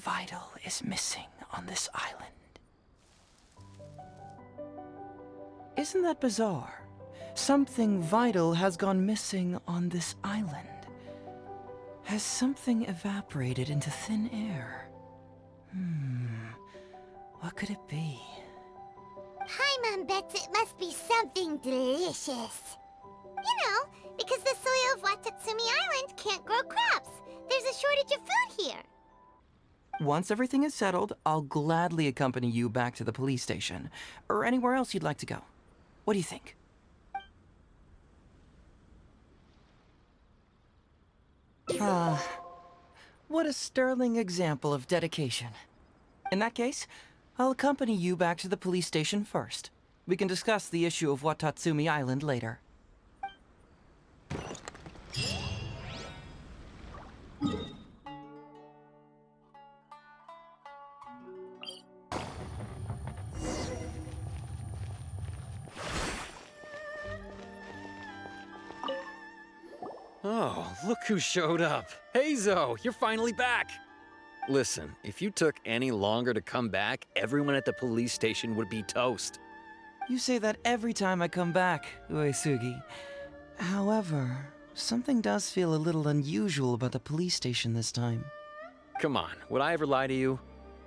vital is missing on this island. Isn't that bizarre? Something vital has gone missing on this island. Has something evaporated into thin air? What could it be? Paimon bets it must be something delicious. You know, because the soil of Watatsumi Island can't grow crops. There's a shortage of food here. Once everything is settled, I'll gladly accompany you back to the police station, or anywhere else you'd like to go. What do you think? What a sterling example of dedication. In that case, I'll accompany you back to the police station first. We can discuss the issue of Watatsumi Island later. Oh, look who showed up. Heizou, you're finally back. Listen, if you took any longer to come back, everyone at the police station would be toast. You say that every time I come back, Uesugi. However, something does feel a little unusual about the police station this time. Come on, would I ever lie to you?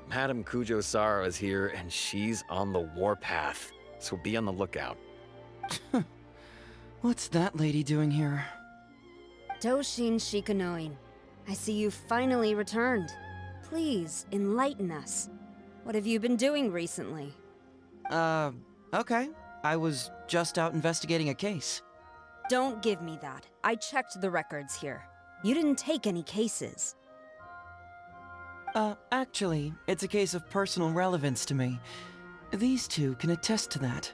Madame Kujo-Sara is here and she's on the warpath, so be on the lookout. What's that lady doing here? Doshin Shikanoin, I see you finally returned. Please, enlighten us. What have you been doing recently? Okay. I was just out investigating a case. Don't give me that. I checked the records here. You didn't take any cases. Actually, it's a case of personal relevance to me. These two can attest to that.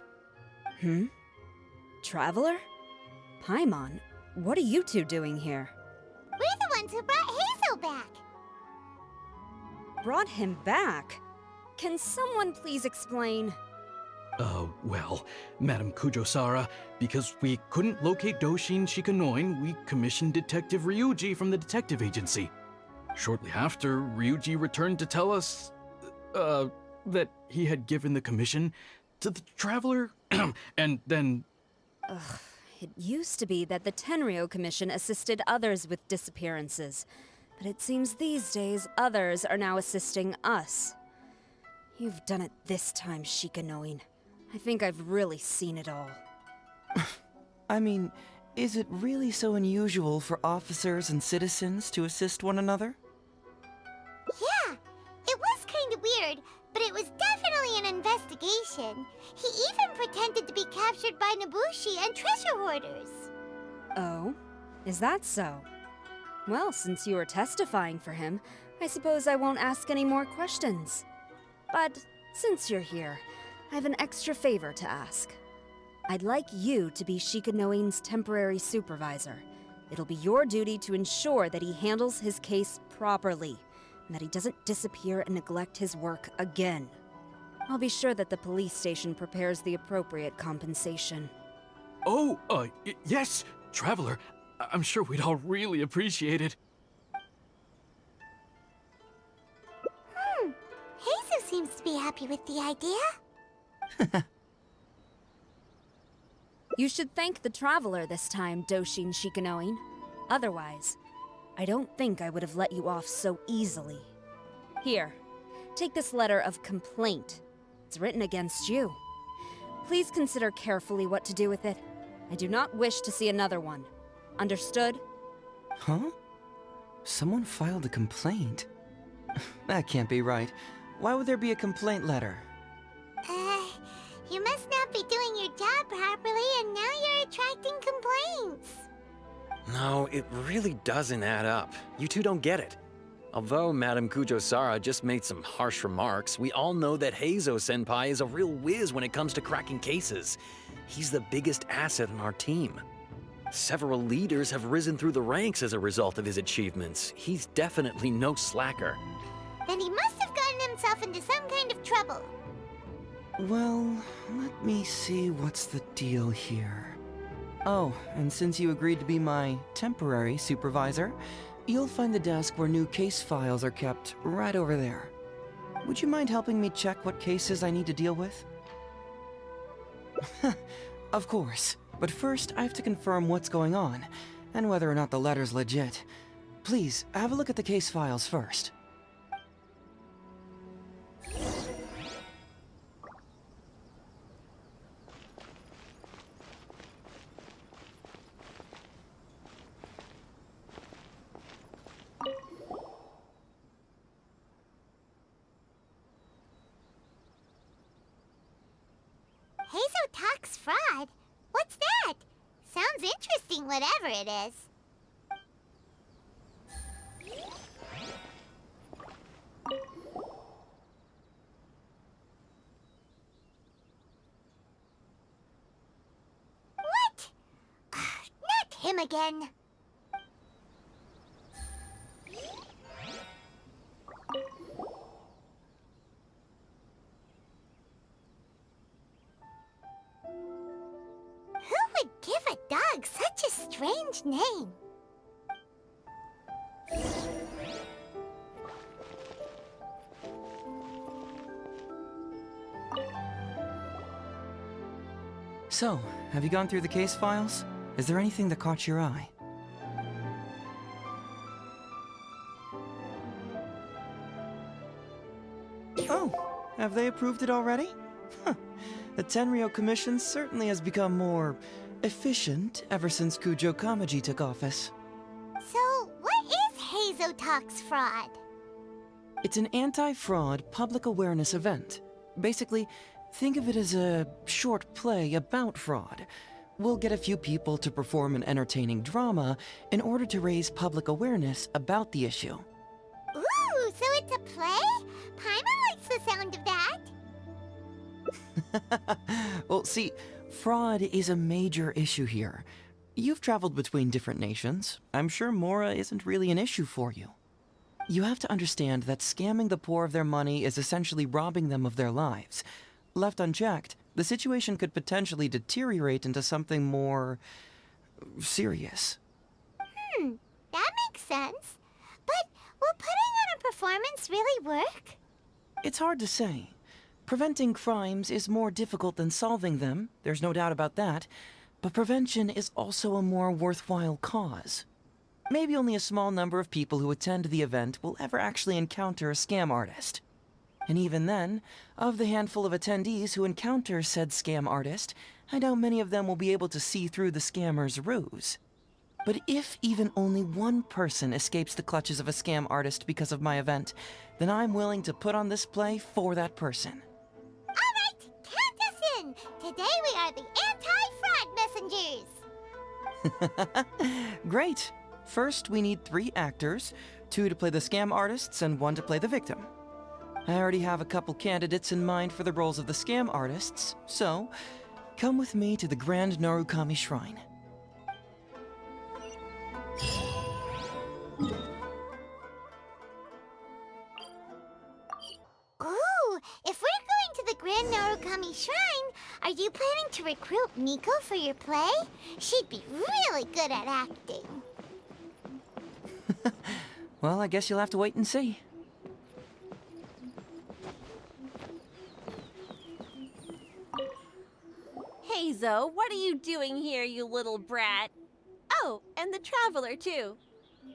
Traveler? Paimon, what are you two doing here? We're the ones who brought Heizou back. Brought him back? Can someone please explain? Well, Madame Kujo-Sara, because we couldn't locate Doshin Shikanoin, we commissioned Detective Ryuji from the detective agency. Shortly after, Ryuji returned to tell us, that he had given the commission to the Traveler, and then... It used to be that the Tenryo Commission assisted others with disappearances, but it seems these days others are now assisting us. You've done it this time, Shikanoin. I think I've really seen it all. I mean, is it really so unusual for officers and citizens to assist one another? Yeah, it was kind of weird, but it was definitely an investigation. He even pretended to be captured by Nobushi and treasure hoarders. Oh? Is that so? Well, since you were testifying for him, I suppose I won't ask any more questions. But since you're here, I have an extra favor to ask. I'd like you to be Shikanoin's temporary supervisor. It'll be your duty to ensure that he handles his case properly, and that he doesn't disappear and neglect his work again. I'll be sure that the police station prepares the appropriate compensation. Yes, Traveler. I'm sure we'd all really appreciate it. Heizou seems to be happy with the idea. You should thank the Traveler this time, Doshin Shikanoin. Otherwise, I don't think I would have let you off so easily. Here, take this letter of complaint. It's written against you. Please consider carefully what to do with it. I do not wish to see another one. Understood? Huh? Someone filed a complaint? That can't be right. Why would there be a complaint letter? You must not be doing your job properly, and now you're attracting complaints. No, it really doesn't add up. You two don't get it. Although Madame Kujo-Sara just made some harsh remarks, we all know that Heizou-senpai is a real whiz when it comes to cracking cases. He's the biggest asset in our team. Several leaders have risen through the ranks as a result of his achievements. He's definitely no slacker. Then he must have gotten himself into some kind of trouble. Well, let me see what's the deal here. Oh, and since you agreed to be my temporary supervisor, You'll find the desk where new case files are kept right over there. Would you mind helping me check what cases I need to deal with? Of course, but first I have to confirm what's going on, and whether or not the letter's legit. Please, have a look at the case files first. Heizou talks fraud? What's that? Sounds interesting, whatever it is. What? Not him again. Who would give a dog such a strange name? So, have you gone through the case files? Is there anything that caught your eye? Oh, have they approved it already? Huh. The Tenryou Commission certainly has become more efficient ever since Kujo Kamaji took office. So, what is Heizou Talks fraud? It's an anti-fraud public awareness event. Basically, think of it as a short play about fraud. We'll get a few people to perform an entertaining drama in order to raise public awareness about the issue. Ooh, so it's a play? Paimon likes the sound of that. Well, see, fraud is a major issue here. You've traveled between different nations. I'm sure Mora isn't really an issue for you. You have to understand that scamming the poor of their money is essentially robbing them of their lives. Left unchecked, the situation could potentially deteriorate into something more serious. That makes sense. But will putting on a performance really work? It's hard to say. Preventing crimes is more difficult than solving them, there's no doubt about that, but prevention is also a more worthwhile cause. Maybe only a small number of people who attend the event will ever actually encounter a scam artist. And even then, of the handful of attendees who encounter said scam artist, I doubt many of them will be able to see through the scammer's ruse. But if even only one person escapes the clutches of a scam artist because of my event, then I'm willing to put on this play for that person. All right, count us in. Today we are the anti-fraud messengers. Great. First, we need 3 actors, 2 to play the scam artists and 1 to play the victim. I already have a couple candidates in mind for the roles of the scam artists, so come with me to the Grand Narukami Shrine. Ooh, if we're going to the Grand Narukami Shrine, are you planning to recruit Miko for your play? She'd be really good at acting. Well, I guess you'll have to wait and see. Heizou, what are you doing here, you little brat? Oh, and the Traveler, too.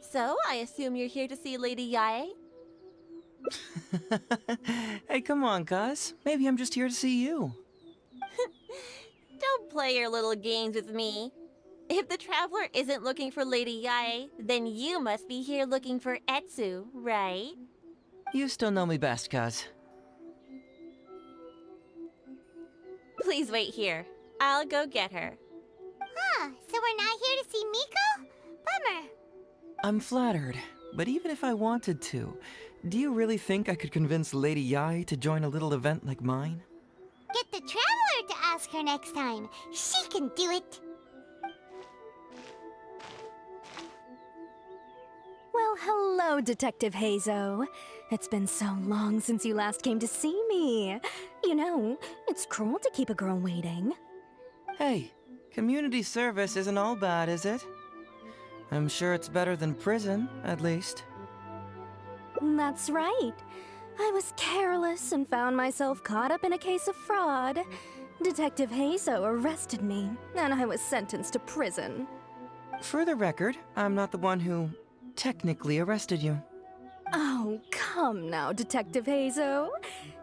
So, I assume you're here to see Lady Yae? Hey, come on, cuz. Maybe I'm just here to see you. Don't play your little games with me. If the Traveler isn't looking for Lady Yae, then you must be here looking for Etsu, right? You still know me best, cuz. Please wait here. I'll go get her. Huh, so we're not here to see Miko? Bummer. I'm flattered, but even if I wanted to, do you really think I could convince Lady Yae to join a little event like mine? Get the Traveler to ask her next time. She can do it. Well, hello, Detective Heizou. It's been so long since you last came to see me. You know, it's cruel to keep a girl waiting. Hey, community service isn't all bad, is it? I'm sure it's better than prison, at least. That's right. I was careless and found myself caught up in a case of fraud. Detective Heizou arrested me, and I was sentenced to prison. For the record, I'm not the one who technically arrested you. Oh, come now, Detective Heizou.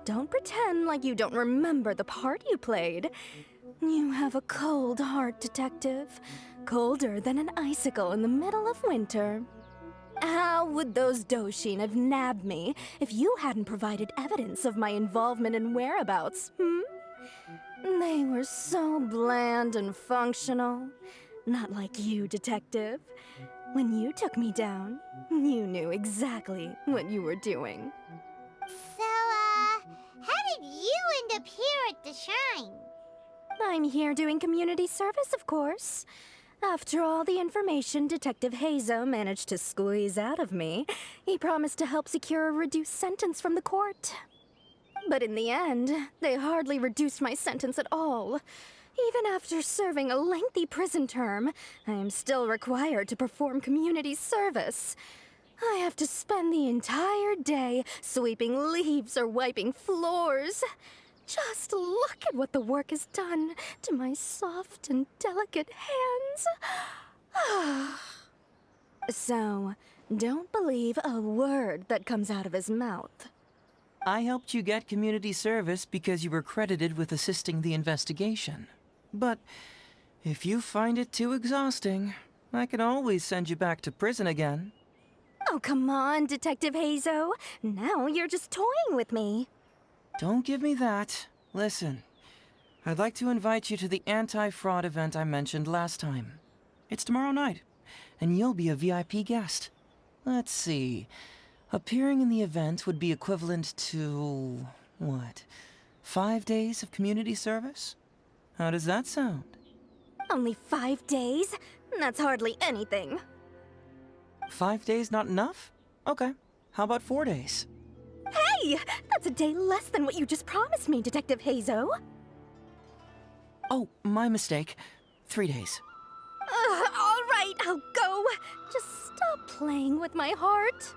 Don't pretend like you don't remember the part you played. You have a cold heart, Detective. Colder than an icicle in the middle of winter. How would those Doshin have nabbed me if you hadn't provided evidence of my involvement and whereabouts, They were so bland and functional. Not like you, Detective. When you took me down, you knew exactly what you were doing. So, how did you end up here at the shrine? I'm here doing community service, of course. After all the information Detective Heizou managed to squeeze out of me, he promised to help secure a reduced sentence from the court. But in the end, they hardly reduced my sentence at all. Even after serving a lengthy prison term, I am still required to perform community service. I have to spend the entire day sweeping leaves or wiping floors. Just look at what the work has done to my soft and delicate hands. So, don't believe a word that comes out of his mouth. I helped you get community service because you were credited with assisting the investigation. But if you find it too exhausting, I can always send you back to prison again. Oh, come on, Detective Heizou. Now you're just toying with me. Don't give me that. Listen, I'd like to invite you to the anti-fraud event I mentioned last time. It's tomorrow night, and you'll be a VIP guest. Let's see. Appearing in the event would be equivalent to, what, 5 days of community service? How does that sound? Only 5 days? That's hardly anything. 5 days not enough? Okay, how about 4 days? Hey! That's a day less than what you just promised me, Detective Heizou. Oh, my mistake. 3 days. All right, I'll go. Just stop playing with my heart.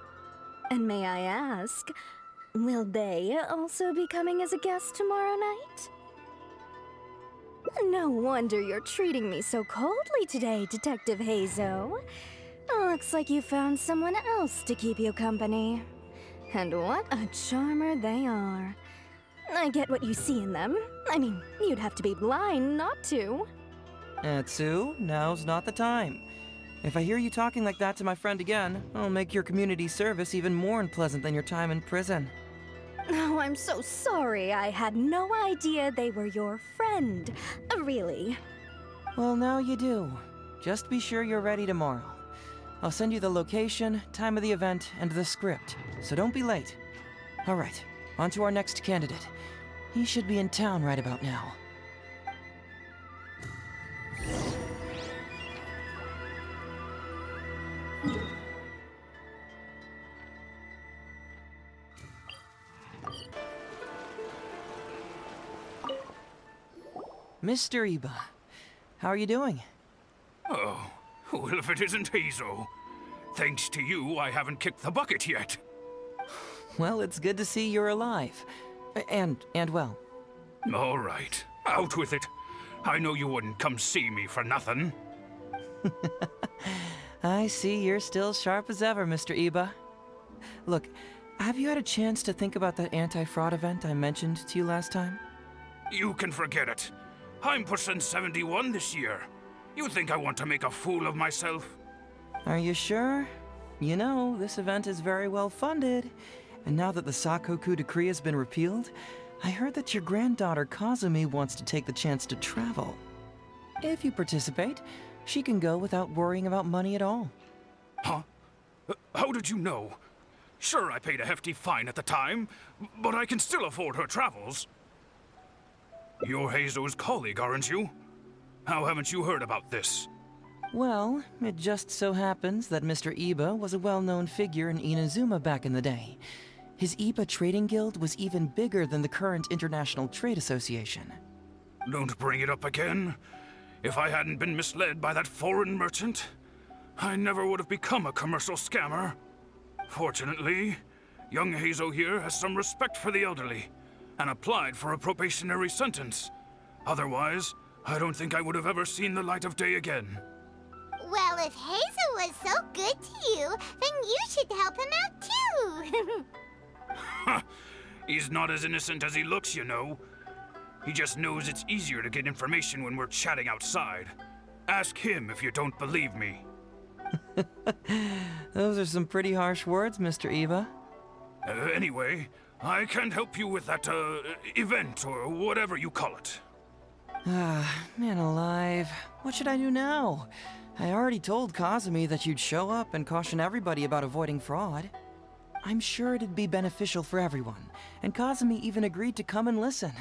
And may I ask, will they also be coming as a guest tomorrow night? No wonder you're treating me so coldly today, Detective Heizou. Looks like you found someone else to keep you company. And what a charmer they are. I get what you see in them. I mean, you'd have to be blind not to. Atsu, now's not the time. If I hear you talking like that to my friend again, I'll make your community service even more unpleasant than your time in prison. Oh, I'm so sorry. I had no idea they were your friend. Really. Well, now you do. Just be sure you're ready tomorrow. I'll send you the location, time of the event, and the script, so don't be late. All right, on to our next candidate. He should be in town right about now. Mr. Iba, how are you doing? Oh, well, if it isn't Heizou. Thanks to you, I haven't kicked the bucket yet. Well, it's good to see you're alive. And well. All right, out with it. I know you wouldn't come see me for nothing. I see you're still sharp as ever, Mr. Iba. Look, have you had a chance to think about that anti-fraud event I mentioned to you last time? You can forget it. I'm pushing 71 this year. You think I want to make a fool of myself? Are you sure? You know, this event is very well funded. And now that the Sakoku decree has been repealed, I heard that your granddaughter Kazumi wants to take the chance to travel. If you participate, she can go without worrying about money at all. Huh? How did you know? Sure, I paid a hefty fine at the time, but I can still afford her travels. You're Heizou's colleague, aren't you? How haven't you heard about this? Well, it just so happens that Mr. Iba was a well-known figure in Inazuma back in the day. His Iba Trading Guild was even bigger than the current International Trade Association. Don't bring it up again. If I hadn't been misled by that foreign merchant, I never would have become a commercial scammer. Fortunately, young Heizou here has some respect for the elderly and applied for a probationary sentence. Otherwise, I don't think I would have ever seen the light of day again. Well, if Heizou was so good to you, then you should help him out too. Ha! He's not as innocent as he looks, you know. He just knows it's easier to get information when we're chatting outside. Ask him if you don't believe me. Those are some pretty harsh words, Mr. Eva. Anyway, I can't help you with that, event or whatever you call it. Ah, man alive. What should I do now? I already told Kazumi that you'd show up and caution everybody about avoiding fraud. I'm sure it'd be beneficial for everyone, and Kazumi even agreed to come and listen.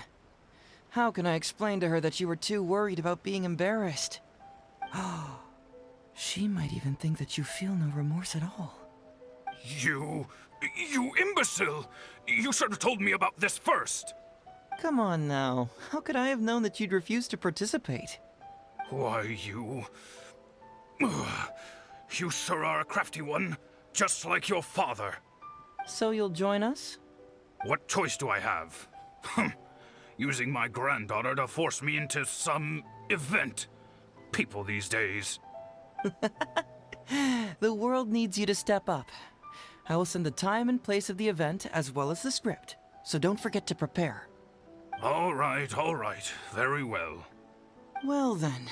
How can I explain to her that you were too worried about being embarrassed? She might even think that you feel no remorse at all. You imbecile! You should have told me about this first! Come on now. How could I have known that you'd refuse to participate? Why, you... You sure are a crafty one, just like your father. So you'll join us? What choice do I have? Using my granddaughter to force me into some event. People these days. The world needs you to step up. I will send the time and place of the event as well as the script, so don't forget to prepare. All right, very well. Well then.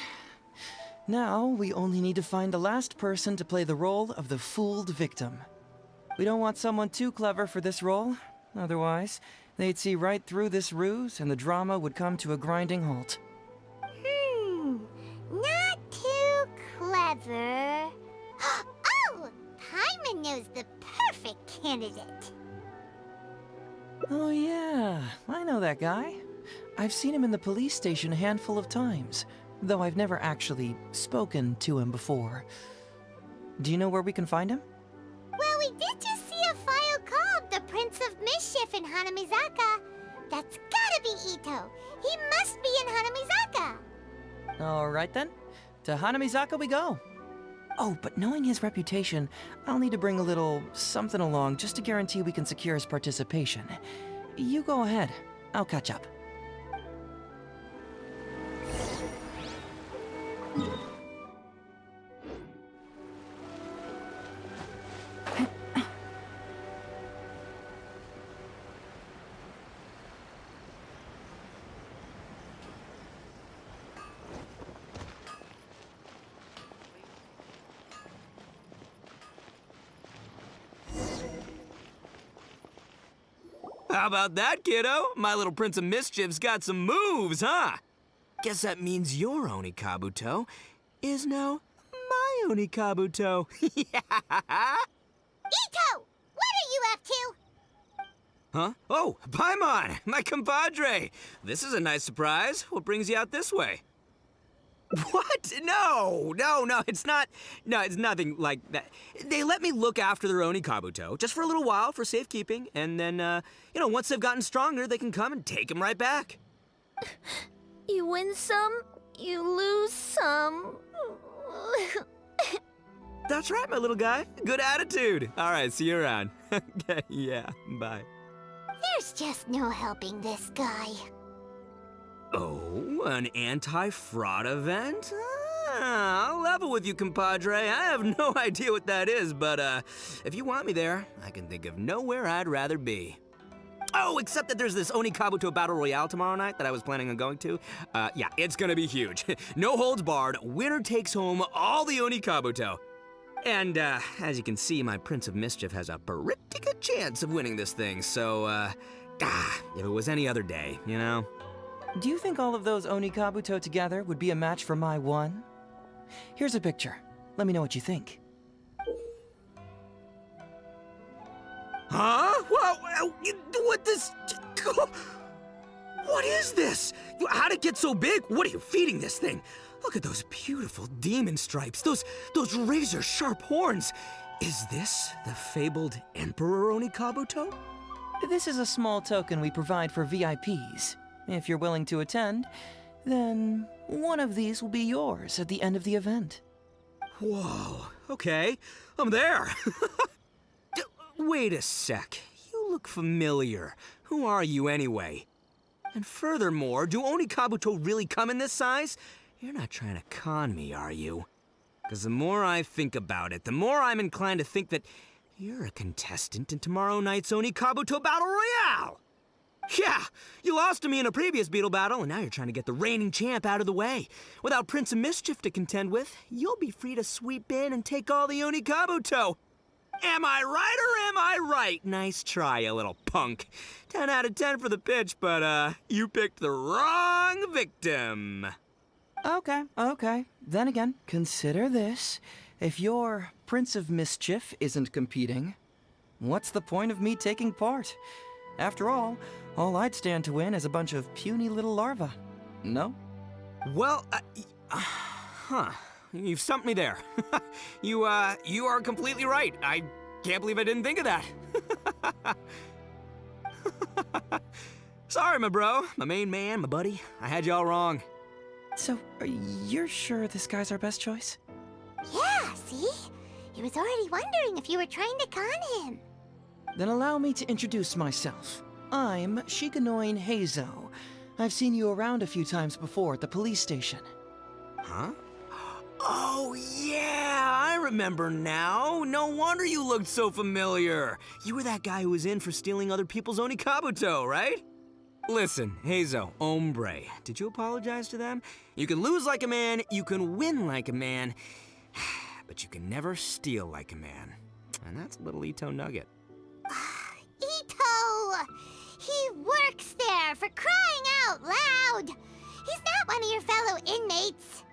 Now, we only need to find the last person to play the role of the fooled victim. We don't want someone too clever for this role. Otherwise, they'd see right through this ruse and the drama would come to a grinding halt. Not too clever. Oh! Paimon knows the perfect candidate. Oh yeah, I know that guy. I've seen him in the police station a handful of times, though I've never actually spoken to him before. Do you know where we can find him? Well, we did just see a file called the Prince of Mischief in Hanamizaka. That's gotta be Ito. He must be in Hanamizaka. Alright then, to Hanamizaka we go. Oh, but knowing his reputation, I'll need to bring a little something along just to guarantee we can secure his participation. You go ahead, I'll catch up. How about that, kiddo? My little Prince of Mischief's got some moves, huh? Guess that means your Onikabuto is now my Onikabuto. Ito! What are you up to? Huh? Oh, Paimon, my compadre. This is a nice surprise. What brings you out this way? What? No, it's not. No, it's nothing like that. They let me look after their Onikabuto just for a little while for safekeeping, and then, once they've gotten stronger, they can come and take him right back. You win some, you lose some. That's right, my little guy. Good attitude. All right, see you around. Okay, yeah, bye. There's just no helping this guy. Oh, an anti-fraud event? I'll level with you, compadre. I have no idea what that is, but if you want me there, I can think of nowhere I'd rather be. Oh, except that there's this Onikabuto Battle Royale tomorrow night that I was planning on going to. Yeah, it's gonna be huge. No holds barred, winner takes home all the Onikabuto. And, as you can see, my Prince of Mischief has a pretty good chance of winning this thing, so, if it was any other day, you know? Do you think all of those Onikabuto together would be a match for my one? Here's a picture. Let me know what you think. Huh? What this? What is this? How'd it get so big? What are you feeding this thing? Look at those beautiful demon stripes, those razor-sharp horns. Is this the fabled Emperor Onikabuto? This is a small token we provide for VIPs. If you're willing to attend, then one of these will be yours at the end of the event. Whoa, okay, I'm there. Wait a sec, you look familiar. Who are you anyway? And furthermore, do Onikabuto really come in this size? You're not trying to con me, are you? Because the more I think about it, the more I'm inclined to think that you're a contestant in tomorrow night's Onikabuto Battle Royale! Yeah, you lost to me in a previous Beetle battle, and now you're trying to get the reigning champ out of the way. Without Prince of Mischief to contend with, you'll be free to sweep in and take all the Onikabuto. Am I right or am I right? Nice try, you little punk. 10 out of 10 for the pitch, but, you picked the wrong victim. Okay. Then again, consider this. If your Prince of Mischief isn't competing, what's the point of me taking part? After all I'd stand to win is a bunch of puny little larvae. No? Well, you've stumped me there. You are completely right. I can't believe I didn't think of that. Sorry, my bro, my main man, my buddy. I had you all wrong. So, you're sure this guy's our best choice? Yeah, see? He was already wondering if you were trying to con him. Then allow me to introduce myself. I'm Shikanoin Heizou. I've seen you around a few times before at the police station. Huh? Oh, yeah, I remember now. No wonder you looked so familiar. You were that guy who was in for stealing other people's Onikabuto, right? Listen, Heizou, hombre, did you apologize to them? You can lose like a man, you can win like a man, but you can never steal like a man. And that's a little Ito nugget. Ito! He works there, for crying out loud! He's not one of your fellow inmates.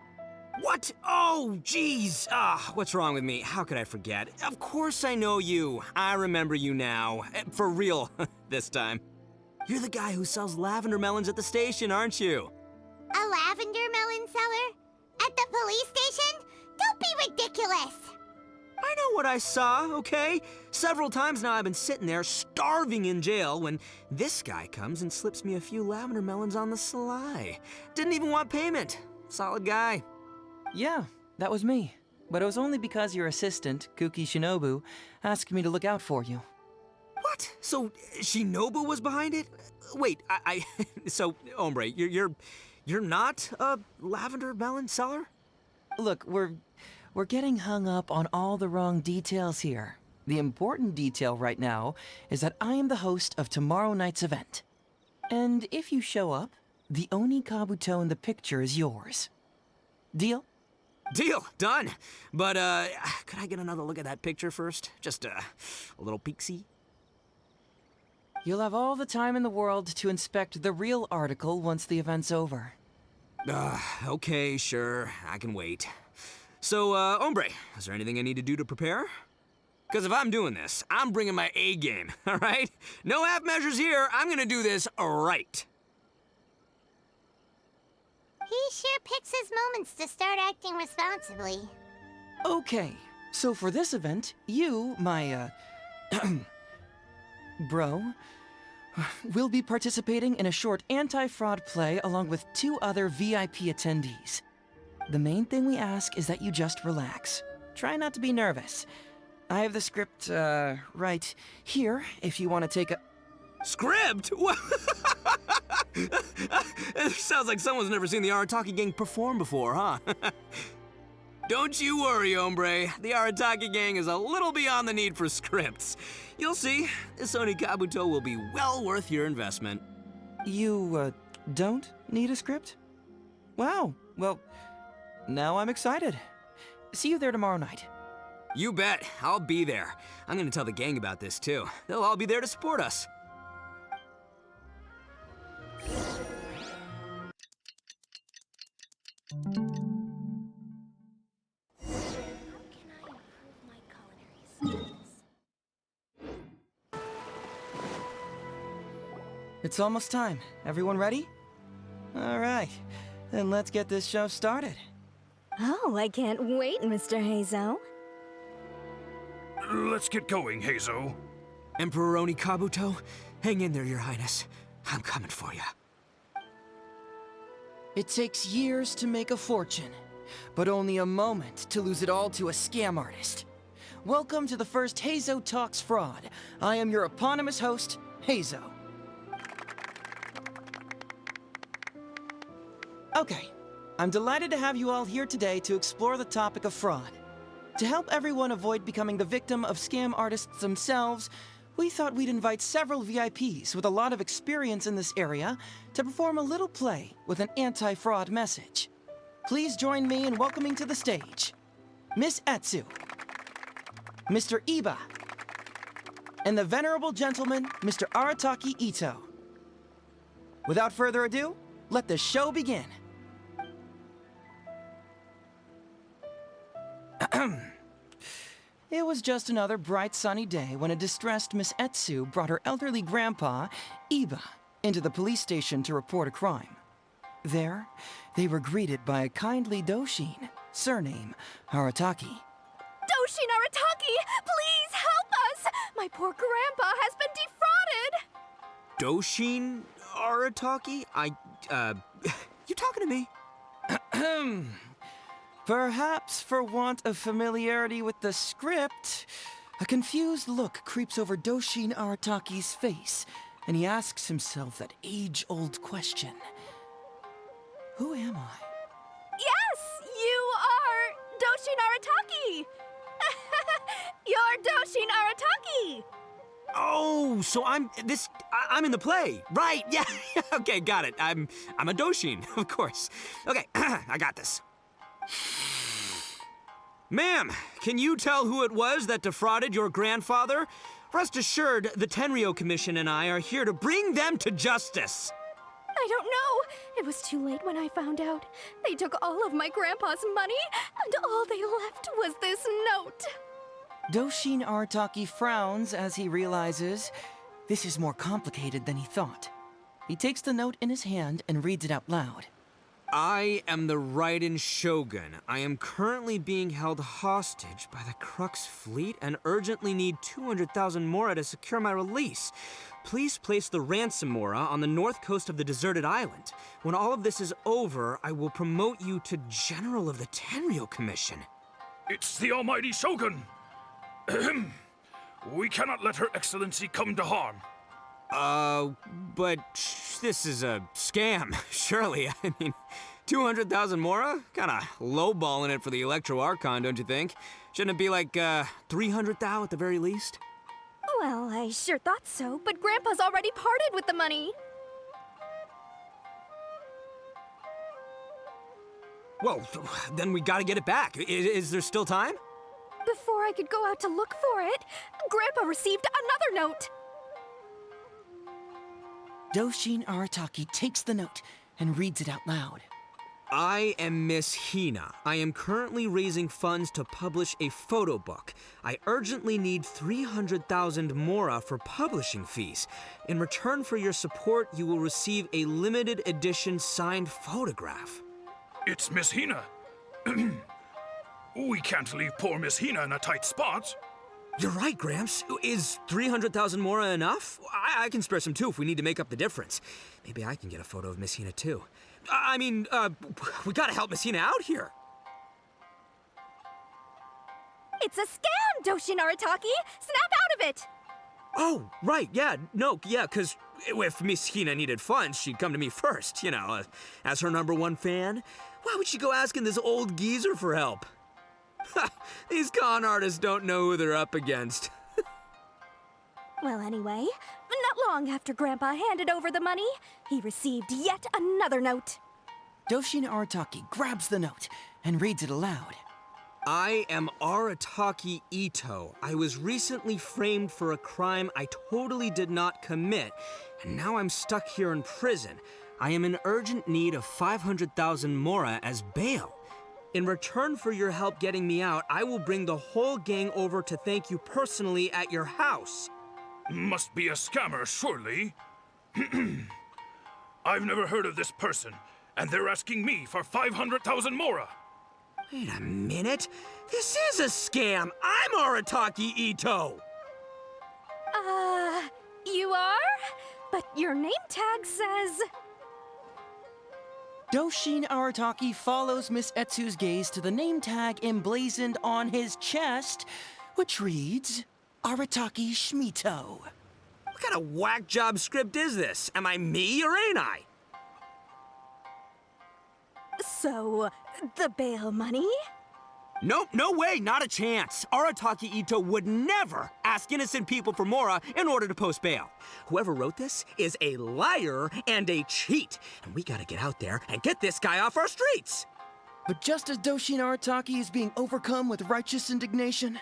What? Oh, jeez. What's wrong with me? How could I forget? Of course I know you. I remember you now. For real, this time. You're the guy who sells lavender melons at the station, aren't you? A lavender melon seller? At the police station? Don't be ridiculous! I know what I saw, okay? Several times now I've been sitting there starving in jail when this guy comes and slips me a few lavender melons on the sly. Didn't even want payment. Solid guy. Yeah, that was me. But it was only because your assistant, Kuki Shinobu, asked me to look out for you. What? So Shinobu was behind it? Wait, so hombre, you're not a lavender melon seller? Look, we're getting hung up on all the wrong details here. The important detail right now is that I am the host of tomorrow night's event. And if you show up, the Onikabuto in the picture is yours. Deal? Deal, done. But, could I get another look at that picture first? Just, a little peek-see? You'll have all the time in the world to inspect the real article once the event's over. Okay, sure. I can wait. So, hombre, is there anything I need to do to prepare? Because if I'm doing this, I'm bringing my A game, all right? No half measures here. I'm gonna do this right. He sure picks his moments to start acting responsibly. Okay, so for this event, you, my, bro, will be participating in a short anti-fraud play along with 2 other VIP attendees. The main thing we ask is that you just relax. Try not to be nervous. I have the script, right here, if you want to take a... Script? It sounds like someone's never seen the Arataki Gang perform before, huh? Don't you worry, hombre. The Arataki Gang is a little beyond the need for scripts. You'll see, this Onikabuto will be well worth your investment. You, don't need a script? Wow, well, now I'm excited. See you there tomorrow night. You bet. I'll be there. I'm gonna tell the gang about this, too. They'll all be there to support us. It's almost time. Everyone ready? All right, then let's get this show started. Oh, I can't wait, Mr. Heizou. Let's get going, Heizou. Emperor Onikabuto, hang in there, Your Highness. I'm coming for you. It takes years to make a fortune. but only a moment to lose it all to a scam artist. Welcome to the first Heizou Talks Fraud. I am your eponymous host, Heizou. Okay, I'm delighted to have you all here today to explore the topic of fraud. To help everyone avoid becoming the victim of scam artists themselves, we thought we'd invite several VIPs with a lot of experience in this area to perform a little play with an anti-fraud message. Please join me in welcoming to the stage Miss Etsu, Mr. Iba, and the venerable gentleman, Mr. Arataki Ito. Without further ado, let the show begin. It was just another bright sunny day when a distressed Miss Etsu brought her elderly grandpa, Iba, into the police station to report a crime. There, they were greeted by a kindly Doshin, surname Arataki. Doshin Arataki, please help us! My poor grandpa has been defrauded! Doshin Arataki? You talking to me? Perhaps for want of familiarity with the script, a confused look creeps over Doshin Arataki's face, and he asks himself that age-old question. Who am I? Yes, you are Doshin Arataki! You're Doshin Arataki! Oh, so I'm in the play. Right, yeah. Okay, got it. I'm a Doshin, of course. Okay, I got this. Ma'am, can you tell who it was that defrauded your grandfather? Rest assured, the Tenryo Commission and I are here to bring them to justice. I don't know. It was too late when I found out. They took all of my grandpa's money, and all they left was this note. Doshin Arataki frowns as he realizes this is more complicated than he thought. He takes the note in his hand and reads it out loud. I am the Raiden Shogun. I am currently being held hostage by the Crux fleet and urgently need 200,000 mora to secure my release. Please place the ransom mora on the north coast of the deserted island. When all of this is over, I will promote you to General of the Tenryo Commission. It's the almighty Shogun! We cannot let Her Excellency come to harm. But this is a scam, surely. I mean, 200,000 mora? Kinda lowballing it for the Electro Archon, don't you think? Shouldn't it be like, 300,000 at the very least? Well, I sure thought so, but Grandpa's already parted with the money. Well, then we gotta get it back. Is there still time? Before I could go out to look for it, Grandpa received another note. Doshin Arataki takes the note and reads it out loud. I am Miss Hina. I am currently raising funds to publish a photo book. I urgently need 300,000 mora for publishing fees. In return for your support, you will receive a limited edition signed photograph. It's Miss Hina. We can't leave poor Miss Hina in a tight spot. You're right, Gramps. Is 300,000 mora enough? I can spare some too if we need to make up the difference. Maybe I can get a photo of Miss Hina too. We gotta help Miss Hina out here. It's a scam, Doshin Arataki! Snap out of it! Oh, right, yeah, no, yeah, because if Miss Hina needed funds, she'd come to me first, you know, as her #1 fan. Why would she go asking this old geezer for help? These con artists don't know who they're up against. Well, anyway, not long after Grandpa handed over the money, he received yet another note. Doshin Arataki grabs the note and reads it aloud. I am Arataki Ito. I was recently framed for a crime I totally did not commit, and now I'm stuck here in prison. I am in urgent need of 500,000 mora as bail. In return for your help getting me out, I will bring the whole gang over to thank you personally at your house. Must be a scammer, surely. I've never heard of this person, and they're asking me for 500,000 mora. Wait a minute. This is a scam. I'm Arataki Ito. You are? But your name tag says... Doshin Arataki follows Miss Etsu's gaze to the name tag emblazoned on his chest, which reads, Arataki Shmito. What kind of whack job script is this? Am I me or ain't I? So, the bail money? Nope, no way, not a chance. Arataki Ito would never ask innocent people for Mora in order to post bail. Whoever wrote this is a liar and a cheat, and we gotta get out there and get this guy off our streets. But just as Doshin Arataki is being overcome with righteous indignation,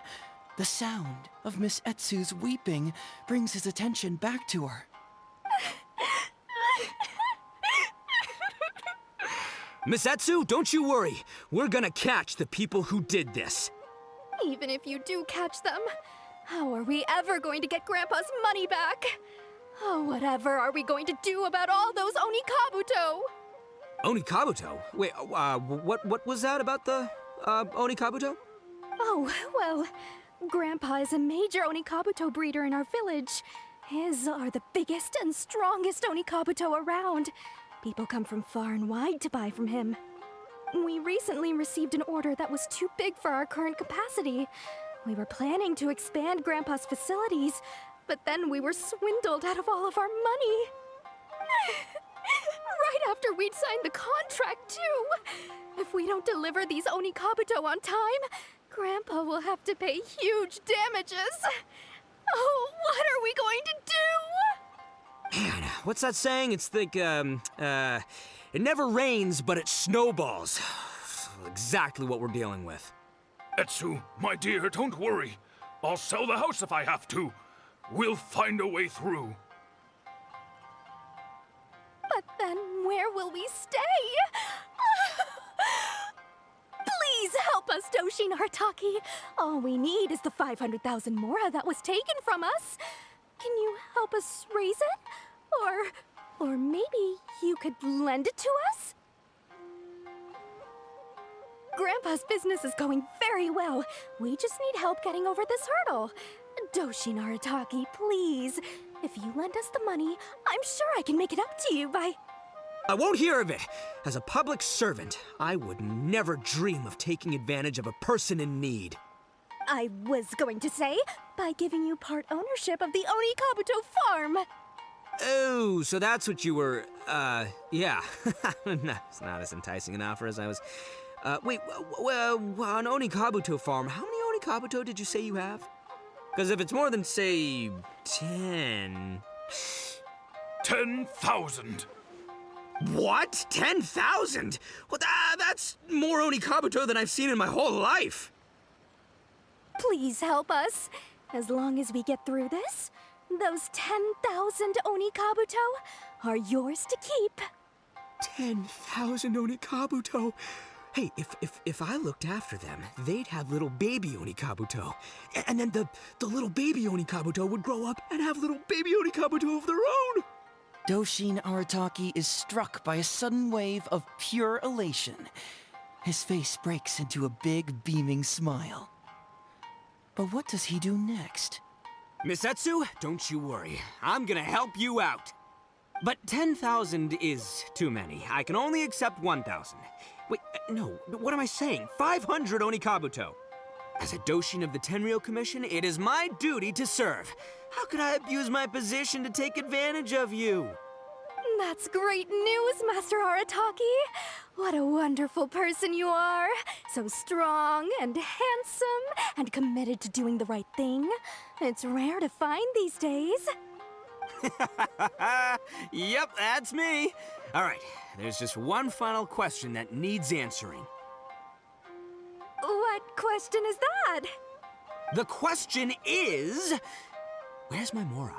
the sound of Miss Etsu's weeping brings his attention back to her. Miss Etsu, don't you worry. We're gonna catch the people who did this. Even if you do catch them, how are we ever going to get Grandpa's money back? Oh, whatever are we going to do about all those Onikabuto? Onikabuto? Wait, what was that about the, Onikabuto? Oh, well, Grandpa is a major Onikabuto breeder in our village. His are the biggest and strongest Onikabuto around. People come from far and wide to buy from him. We recently received an order that was too big for our current capacity. We were planning to expand Grandpa's facilities, but then we were swindled out of all of our money. Right after we'd signed the contract, too. If we don't deliver these Onikabuto on time, Grandpa will have to pay huge damages. Oh, what are we going to do? Man, what's that saying? It's like, it never rains, but it snowballs. Exactly what we're dealing with. Etsu, my dear, don't worry. I'll sell the house if I have to. We'll find a way through. But then where will we stay? Please help us, Doshin Arataki. All we need is the 500,000 Mora that was taken from us. Can you help us raise it? Or maybe you could lend it to us? Grandpa's business is going very well. We just need help getting over this hurdle. Doshin Arataki, please. If you lend us the money, I'm sure I can make it up to you by... I won't hear of it. As a public servant, I would never dream of taking advantage of a person in need. I was going to say, by giving you part ownership of the Onikabuto farm. Oh, so that's what you were, yeah. No, it's not as enticing an offer as I was... wait, on Onikabuto farm, how many Onikabuto did you say you have? Because if it's more than, say, 10... 10,000. What? 10,000? Well, that's more Onikabuto than I've seen in my whole life. Please help us. As long as we get through this, those 10,000 Onikabuto are yours to keep. 10,000 Onikabuto? Hey, if I looked after them, they'd have little baby Onikabuto. And then the little baby Onikabuto would grow up and have little baby Onikabuto of their own. Doshin Arataki is struck by a sudden wave of pure elation. His face breaks into a big, beaming smile. But what does he do next? Miss Etsu, don't you worry. I'm gonna help you out. But 10,000 is too many. I can only accept 1,000. Wait, no, what am I saying? 500 Onikabuto. As a Doshin of the Tenryou Commission, it is my duty to serve. How could I abuse my position to take advantage of you? That's great news, Master Arataki. What a wonderful person you are. So strong and handsome and committed to doing the right thing. It's rare to find these days. Yep, that's me. All right, there's just one final question that needs answering. What question is that? The question is... Where's my Mora?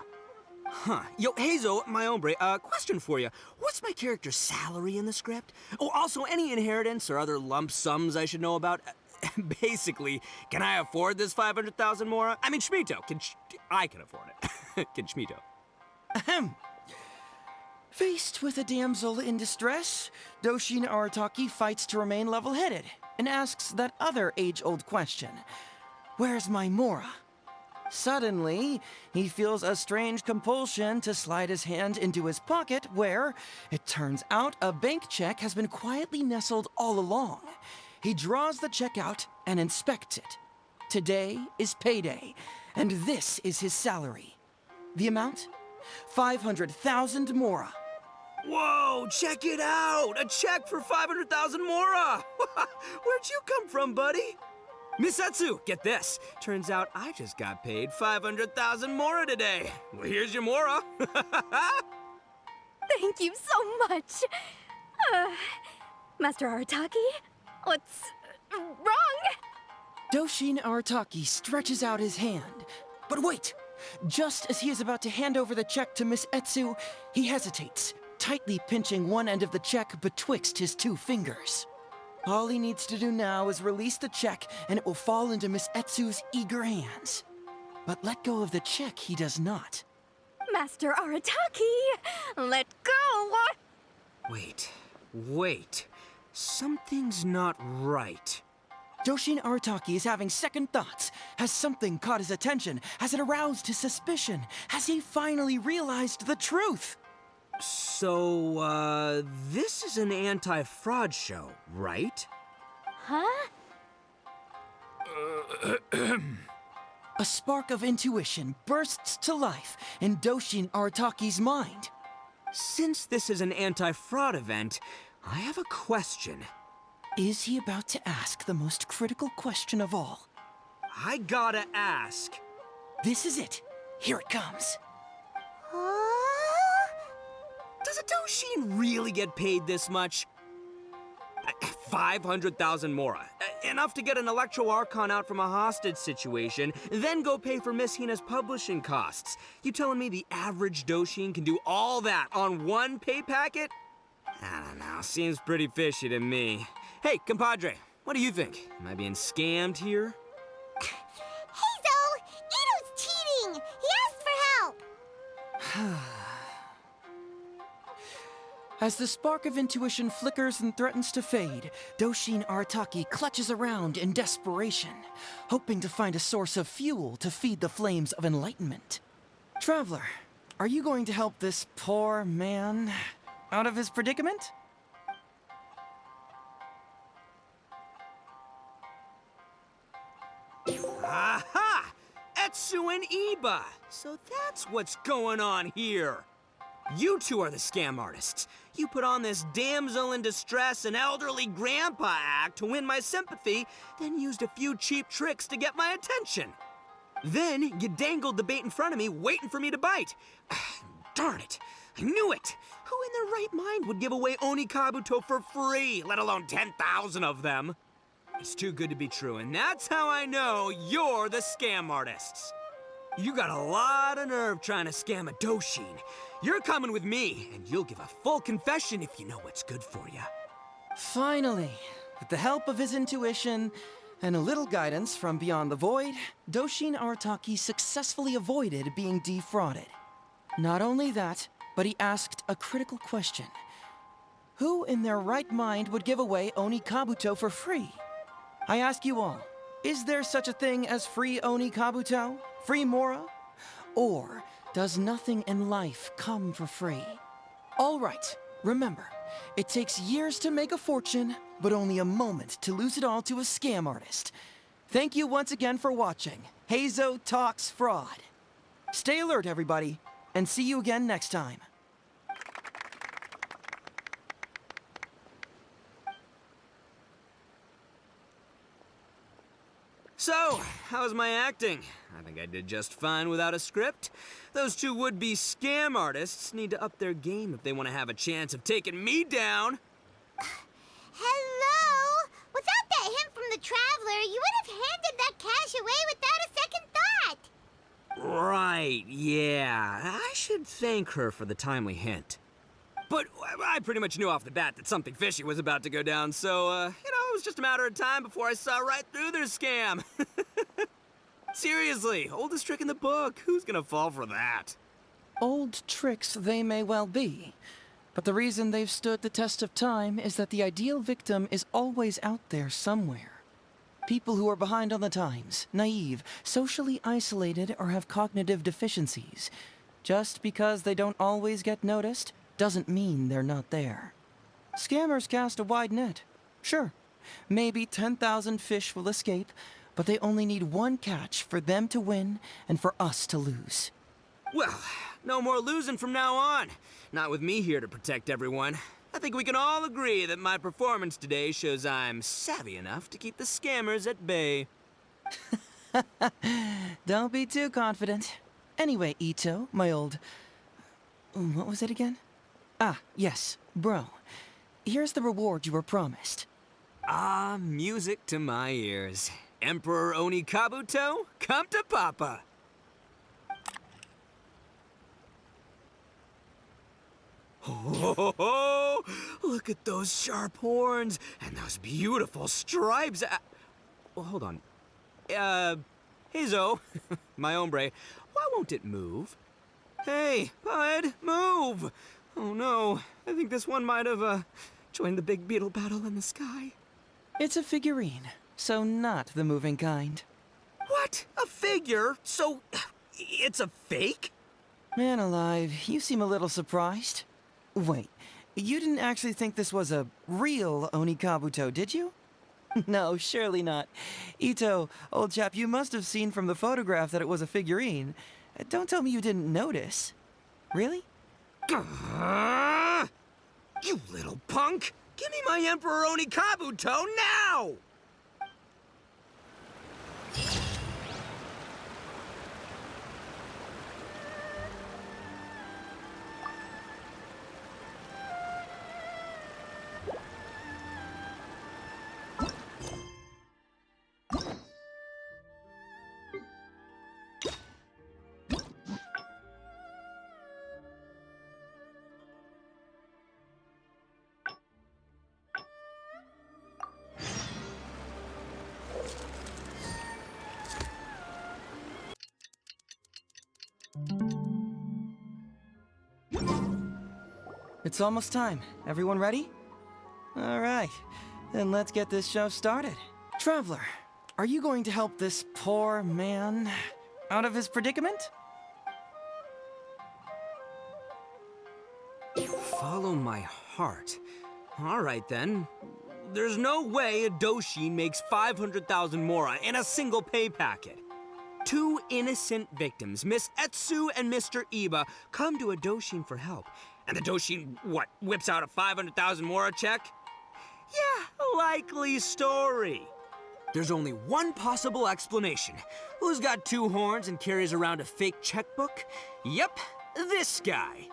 Huh. Yo, Heizou, my hombre, question for you. What's my character's salary in the script? Oh, also, any inheritance or other lump sums I should know about? Basically, can I afford this 500,000 Mora? I mean, Shmito. I can afford it. Can Shmito? Ahem. Faced with a damsel in distress, Doshin Arataki fights to remain level-headed and asks that other age-old question. Where's my Mora? Suddenly, he feels a strange compulsion to slide his hand into his pocket where, it turns out, a bank check has been quietly nestled all along. He draws the check out and inspects it. Today is payday, and this is his salary. The amount? 500,000 mora. Whoa, check it out! A check for 500,000 mora! Where'd you come from, buddy? Misatsu, get this. Turns out I just got paid 500,000 mora today. Well, here's your mora. Thank you so much. Master Arataki, what's wrong? Doshin Arataki stretches out his hand. But wait! Just as he is about to hand over the check to Miss Etsu, he hesitates, tightly pinching one end of the check betwixt his two fingers. All he needs to do now is release the check, and it will fall into Miss Etsu's eager hands. But let go of the check he does not. Master Arataki, let go! Wait. Something's not right. Doshin Arataki is having second thoughts. Has something caught his attention? Has it aroused his suspicion? Has he finally realized the truth? So, this is an anti-fraud show, right? Huh? A spark of intuition bursts to life in Doshin Arataki's mind. Since this is an anti-fraud event, I have a question. Is he about to ask the most critical question of all? I gotta ask. This is it. Here it comes. Does a Doshin really get paid this much? 500,000 mora. Enough to get an Electro Archon out from a hostage situation, then go pay for Miss Hina's publishing costs. You telling me the average Doshin can do all that on one pay packet? I don't know, seems pretty fishy to me. Hey, compadre, what do you think? Am I being scammed here? Heizou! Ito's cheating! He asked for help! As the spark of intuition flickers and threatens to fade, Doshin Arataki clutches around in desperation, hoping to find a source of fuel to feed the flames of enlightenment. Traveler, are you going to help this poor man out of his predicament? Aha! Etsu and Iba! So that's what's going on here. You two are the scam artists. You put on this damsel in distress and elderly grandpa act to win my sympathy, then used a few cheap tricks to get my attention. Then you dangled the bait in front of me, waiting for me to bite. Darn it! I knew it! Who in their right mind would give away Onikabuto for free, let alone 10,000 of them? It's too good to be true, and that's how I know you're the scam artists. You got a lot of nerve trying to scam a Doshin. You're coming with me, and you'll give a full confession if you know what's good for you. Finally, with the help of his intuition and a little guidance from beyond the void, Doshin Arataki successfully avoided being defrauded. Not only that, but he asked a critical question. Who in their right mind would give away Onikabuto for free? I ask you all, is there such a thing as free Onikabuto? Free mora? Or does nothing in life come for free? All right, remember, it takes years to make a fortune, but only a moment to lose it all to a scam artist. Thank you once again for watching Heizou Talks Fraud. Stay alert, everybody, and see you again next time. So, how's my acting? I think I did just fine without a script. Those two would-be scam artists need to up their game if they want to have a chance of taking me down. Hello? Without that hint from the Traveler, you would have handed that cash away without a second thought. Right, yeah. I should thank her for the timely hint. But I pretty much knew off the bat that something fishy was about to go down, so, it was just a matter of time before I saw right through their scam. Seriously, oldest trick in the book. Who's gonna fall for that? Old tricks they may well be, but the reason they've stood the test of time is that the ideal victim is always out there somewhere. People who are behind on the times, naive, socially isolated, or have cognitive deficiencies. Just because they don't always get noticed doesn't mean they're not there. Scammers cast a wide net. Sure, maybe 10,000 fish will escape, but they only need one catch for them to win and for us to lose. Well, no more losing from now on. Not with me here to protect everyone. I think we can all agree that my performance today shows I'm savvy enough to keep the scammers at bay. Don't be too confident. Anyway, Ito, my old... What was it again? Ah, yes, bro. Here's the reward you were promised. Ah, music to my ears. Emperor Onikabuto, come to Papa. Oh, look at those sharp horns and those beautiful stripes. Well, hold on. Heizou, my hombre, why won't it move? Hey, bud, move! Oh no, I think this one might have, joined the big beetle battle in the sky. It's a figurine, so not the moving kind. What? A figure? So, it's a fake? Man alive, you seem a little surprised. Wait, you didn't actually think this was a real Onikabuto, did you? No, surely not. Ito, old chap, you must have seen from the photograph that it was a figurine. Don't tell me you didn't notice. Really? You little punk! Give me my Emperor Onikabuto now! It's almost time. Everyone ready? All right, then let's get this show started. Traveler, are you going to help this poor man out of his predicament? Follow my heart. All right, then. There's no way a Doshin makes 500,000 mora in a single pay packet. Two innocent victims, Miss Etsu and Mr. Iba, come to a Doshin for help. And the Doshin, what, whips out a 500,000 mora check? Yeah, likely story. There's only one possible explanation. Who's got two horns and carries around a fake checkbook? Yep, this guy.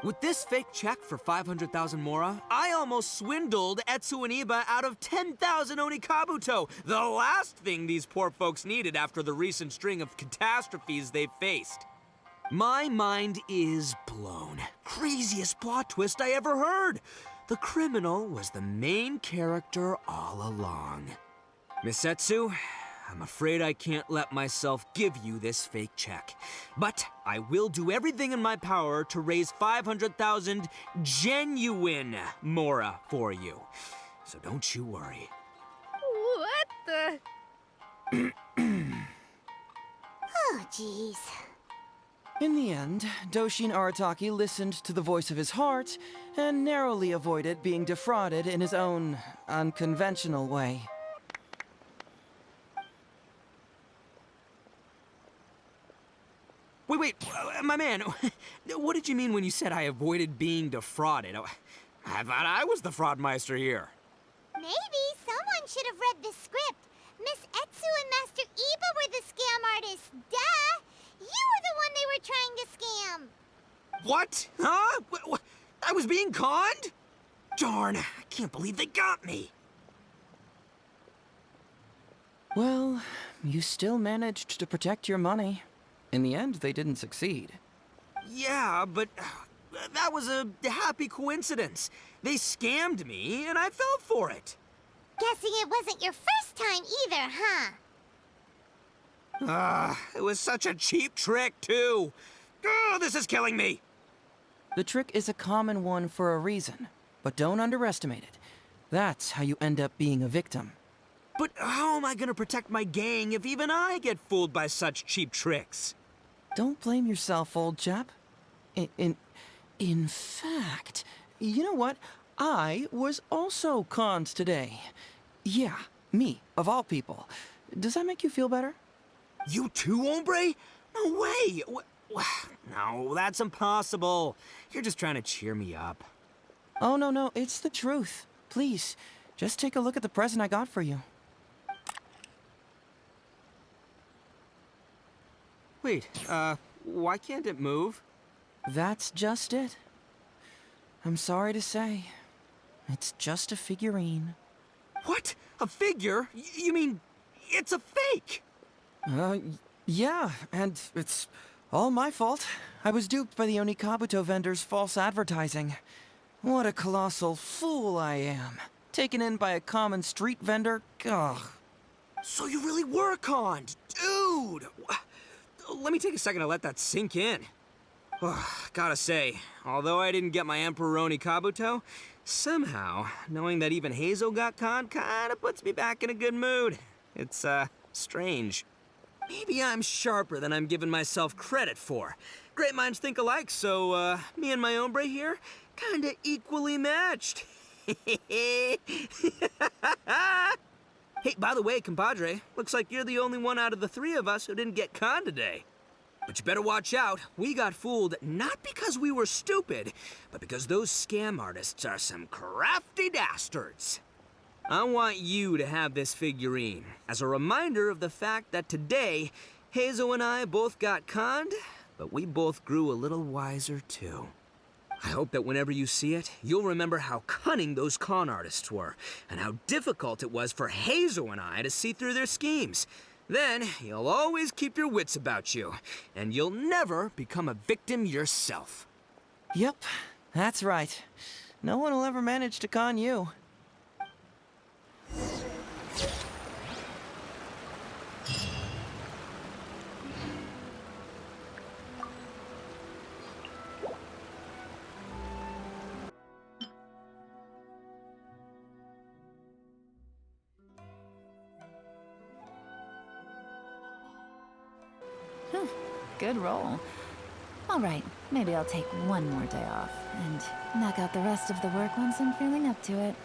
With this fake check for 500,000 mora, I almost swindled Etsu and Iba out of 10,000 Onikabuto, the last thing these poor folks needed after the recent string of catastrophes they've faced. My mind is blown. Craziest plot twist I ever heard. The criminal was the main character all along. Miss Etsu, I'm afraid I can't let myself give you this fake check. But I will do everything in my power to raise 500,000 genuine mora for you. So don't you worry. What the? Oh, jeez. In the end, Doshin Arataki listened to the voice of his heart and narrowly avoided being defrauded in his own unconventional way. Wait, my man, what did you mean when you said I avoided being defrauded? I thought I was the fraudmeister here. Maybe someone should have read the script. Miss Etsu and Master Iba were the scam artists. Duh! You were the one they were trying to scam. What? Huh? I was being conned? Darn, I can't believe they got me. Well, you still managed to protect your money. In the end, they didn't succeed. Yeah, but that was a happy coincidence. They scammed me, and I fell for it. Guessing it wasn't your first time either, huh? It was such a cheap trick, too. Oh, this is killing me. The trick is a common one for a reason. but don't underestimate it. That's how you end up being a victim. But how am I gonna protect my gang if even I get fooled by such cheap tricks? Don't blame yourself, old chap. In fact, you know what? I was also conned today. Yeah, me, of all people. Does that make you feel better? You too, hombre? No way! No, that's impossible. You're just trying to cheer me up. Oh, no, it's the truth. Please, just take a look at the present I got for you. Wait, why can't it move? That's just it. I'm sorry to say, it's just a figurine. What? A figure? You mean it's a fake? Yeah, and it's all my fault. I was duped by the Onikabuto vendor's false advertising. What a colossal fool I am. Taken in by a common street vendor? Ugh. So you really were conned, dude! Let me take a second to let that sink in. Gotta say, although I didn't get my Emperor Onikabuto, somehow, knowing that even Heizou got conned kinda puts me back in a good mood. It's, strange. Maybe I'm sharper than I'm giving myself credit for. Great minds think alike, so, me and my hombre here, kinda equally matched. Hey, by the way, compadre, looks like you're the only one out of the three of us who didn't get conned today. But you better watch out. We got fooled not because we were stupid, but because those scam artists are some crafty dastards. I want you to have this figurine as a reminder of the fact that today, Heizou and I both got conned, but we both grew a little wiser too. I hope that whenever you see it, you'll remember how cunning those con artists were, and how difficult it was for Heizou and I to see through their schemes. Then, you'll always keep your wits about you, and you'll never become a victim yourself. Yep, that's right. No one will ever manage to con you. Good roll. All right, maybe I'll take one more day off and knock out the rest of the work once I'm feeling up to it.